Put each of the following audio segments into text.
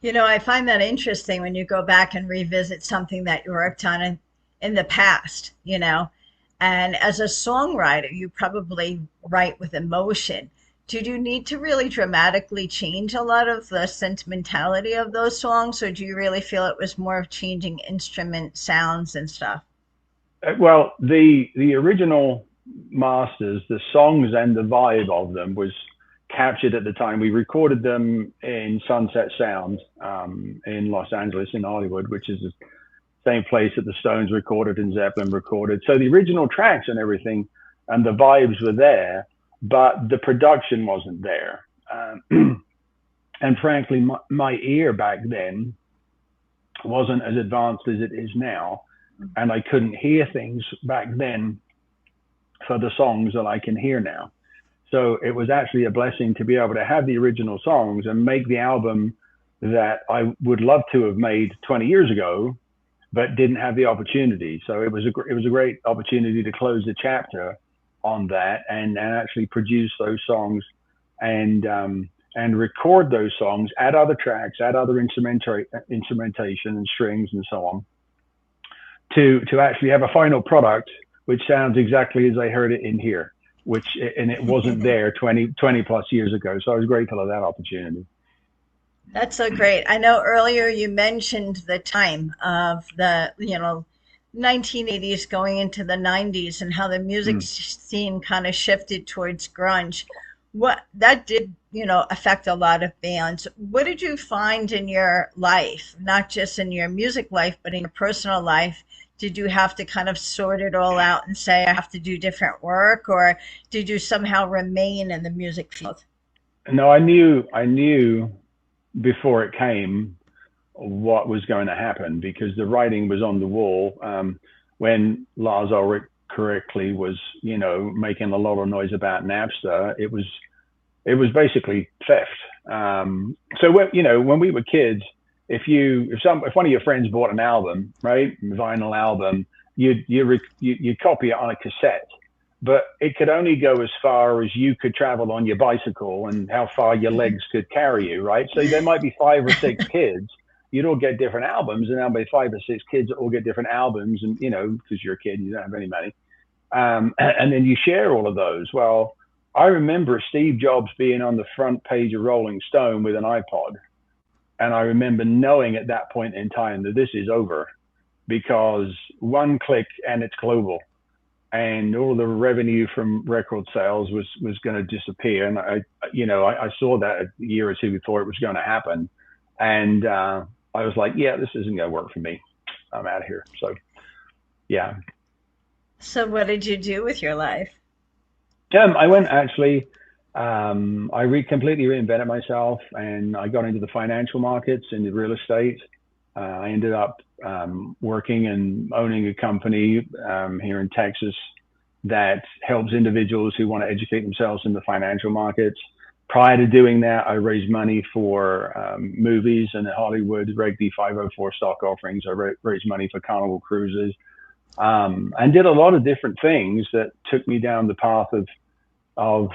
I find that interesting when you go back and revisit something that you worked on in the past. And as a songwriter, you probably write with emotion. Did you need to really dramatically change a lot of the sentimentality of those songs, or do you really feel it was more of changing instrument sounds and stuff? Well, the original masters, the songs and the vibe of them was captured at the time. We recorded them in Sunset Sound in Los Angeles, in Hollywood, which is the same place that the Stones recorded and Zeppelin recorded. So the original tracks and everything and the vibes were there, but the production wasn't there. And frankly, my ear back then wasn't as advanced as it is now, and I couldn't hear things back then for the songs that I can hear now. So it was actually a blessing to be able to have the original songs and make the album that I would love to have made 20 years ago, but didn't have the opportunity. So it was a great opportunity to close the chapter on that and actually produce those songs and record those songs, add other tracks, add other instrumentation and strings and so on, to actually have a final product which sounds exactly as I heard it in here, which and it wasn't there 20 plus years ago. So I was grateful of that opportunity. That's so great. I know earlier you mentioned the time of the 1980s going into the 90s and how the music Mm. scene kind of shifted towards grunge. What that did affect a lot of bands. What did you find in your life, not just in your music life, but in your personal life? Did you have to kind of sort it all out and say, I have to do different work, or did you somehow remain in the music field? No, I knew before it came what was going to happen because the writing was on the wall. When Lars Ulrich correctly was, making a lot of noise about Napster, it was basically theft. So when we were kids, if one of your friends bought an album, right, vinyl album, you'd copy it on a cassette, but it could only go as far as you could travel on your bicycle and how far your legs could carry you, right? So there might be five or six kids. You'd all get different albums, and there'll be five or six kids that all get different albums, and because you're a kid, you don't have any money, and then you share all of those. Well, I remember Steve Jobs being on the front page of Rolling Stone with an iPod, and I remember knowing at that point in time that this is over because one click and it's global, and all the revenue from record sales was going to disappear. And I saw that a year or two before it was going to happen, and I was like, yeah, this isn't going to work for me. I'm out of here. So yeah, So what did you do with your life? I went actually. Completely reinvented myself, and I got into the financial markets, into real estate. I ended up working and owning a company here in Texas that helps individuals who want to educate themselves in the financial markets. Prior to doing that, I raised money for movies and Hollywood Reg D 504 stock offerings. I raised money for Carnival Cruises, and did a lot of different things that took me down the path of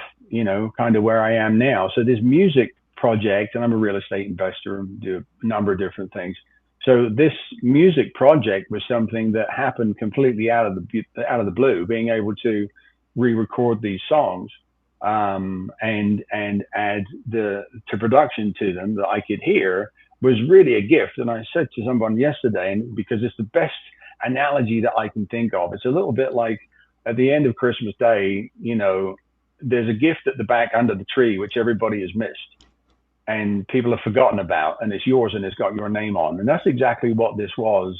kind of where I am now. So this music project, and I'm a real estate investor and do a number of different things. So this music project was something that happened completely out of the blue. Being able to re-record these songs and add to production to them that I could hear was really a gift. And I said to someone yesterday, and because it's the best analogy that I can think of, it's a little bit like at the end of Christmas Day, there's a gift at the back under the tree which everybody has missed and people have forgotten about, and it's yours and it's got your name on. And that's exactly what this was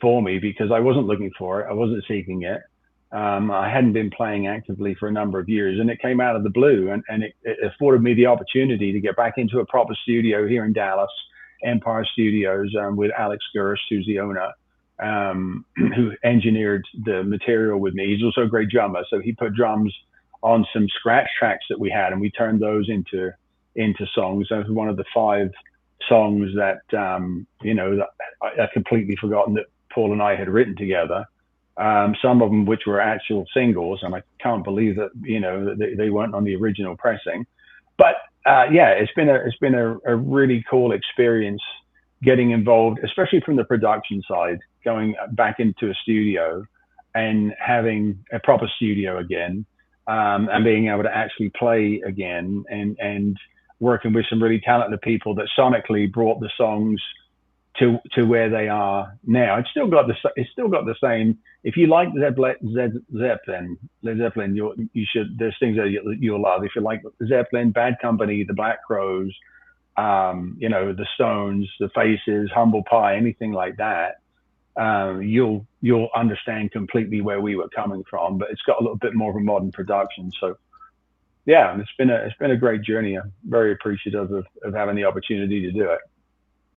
for me, because I wasn't looking for it, I wasn't seeking it. I hadn't been playing actively for a number of years, and it came out of the blue, and it afforded me the opportunity to get back into a proper studio here in Dallas, Empire Studios, with Alex Gerst, who's the owner, who engineered the material with me. He's also a great drummer, so he put drums on some scratch tracks that we had, and we turned those into songs. That was one of the five songs that that I completely forgotten that Paul and I had written together. Some of them which were actual singles, and I can't believe that that they weren't on the original pressing. But Yeah, it's been a really cool experience getting involved, especially from the production side, going back into a studio and having a proper studio again, and being able to actually play again, and working with some really talented people that sonically brought the songs to where they are now. It's still got the same. If you like Led Zeppelin, you should. There's things that you'll love. If you like Zeppelin, Bad Company, the Black Crowes, the Stones, the Faces, Humble Pie, anything like that, you'll understand completely where we were coming from. But it's got a little bit more of a modern production. So yeah, it's been a great journey. I'm very appreciative of having the opportunity to do it.